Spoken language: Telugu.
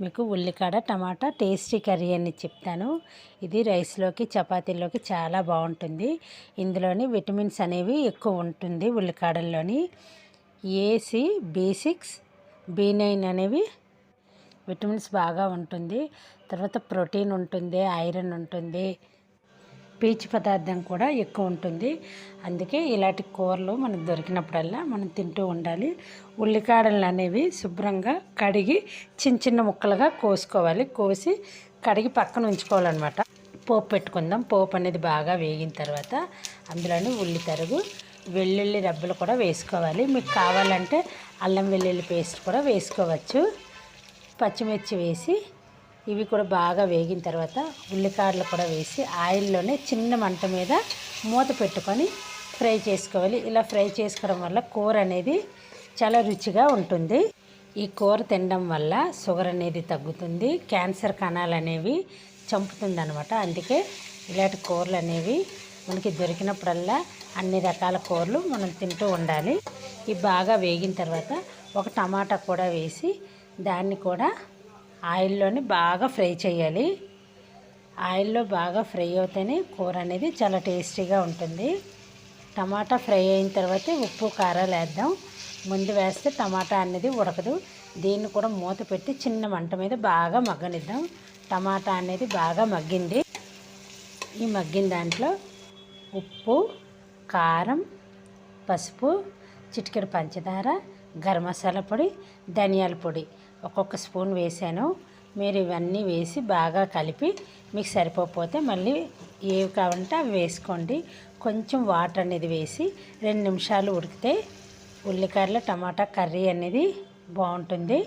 మీకు ఉల్లికాడ టమాటా టేస్టీ కర్రీ అని చెప్తాను. ఇది రైస్లోకి చపాతీలోకి చాలా బాగుంటుంది. ఇందులోని విటమిన్స్ అనేవి ఎక్కువ ఉంటుంది. ఉల్లికాడల్లోని A, C, B6, B9 అనేవి విటమిన్స్ బాగా ఉంటుంది. తర్వాత ప్రోటీన్ ఉంటుంది, ఐరన్ ఉంటుంది, పీచు పదార్థం కూడా ఎక్కువ ఉంటుంది. అందుకే ఇలాంటి కూరలు మనకు దొరికినప్పుడల్లా మనం తింటూ ఉండాలి. ఉల్లికాడలు అనేవి శుభ్రంగా కడిగి చిన్న చిన్న ముక్కలుగా కోసుకోవాలి. కోసి కడిగి పక్కన ఉంచుకోవాలన్నమాట. పోపు పెట్టుకుందాం. పోపు అనేది బాగా వేగిన తర్వాత అందులోని ఉల్లి తరుగు, వెల్లుల్లి రబ్బలు కూడా వేసుకోవాలి. మీకు కావాలంటే అల్లం వెల్లుల్లి పేస్ట్ కూడా వేసుకోవచ్చు. పచ్చిమిర్చి వేసి ఇవి కూడా బాగా వేగిన తర్వాత ఉల్లికాడలు కూడా వేసి ఆయిల్లోనే చిన్న మంట మీద మూత పెట్టుకొని ఫ్రై చేసుకోవాలి. ఇలా ఫ్రై చేసుకోవడం వల్ల కూర అనేది చాలా రుచిగా ఉంటుంది. ఈ కూర తినడం వల్ల షుగర్ అనేది తగ్గుతుంది, క్యాన్సర్ కణాలు అనేవి చంపుతుంది అనమాట. అందుకే ఇలాంటి కూరలు అనేవి మనకి దొరికినప్పుడల్లా అన్ని రకాల కూరలు మనం తింటూ ఉండాలి. ఇవి బాగా వేగిన తర్వాత ఒక టమాటా కూడా వేసి దాన్ని కూడా ఆయిల్లోని బాగా ఫ్రై చేయాలి. ఆయిల్లో బాగా ఫ్రై అవుతేనే కూర అనేది చాలా టేస్టీగా ఉంటుంది. టమాటా ఫ్రై అయిన తర్వాత ఉప్పు కారాలు వేద్దాం. ముందు వేస్తే టమాటా అనేది ఉడకదు. దీన్ని కూడా మూత పెట్టి చిన్న మంట మీద బాగా మగ్గనిద్దాం. టమాటా అనేది బాగా మగ్గింది. ఈ మగ్గిన దాంట్లో ఉప్పు, కారం, పసుపు, చిటికెడు పంచదార, గరం మసాలా పొడి, ధనియాల పొడి ఒక్కొక్క స్పూన్ వేసాను. మీరు ఇవన్నీ వేసి బాగా కలిపి మీకు సరిపోతే మళ్ళీ ఏవి కావాలంటే అవి వేసుకోండి. కొంచెం వాటర్ అనేది వేసి 2 నిమిషాలు ఉడికితే ఉల్లికాడల టమాటా కర్రీ అనేది బాగుంటుంది.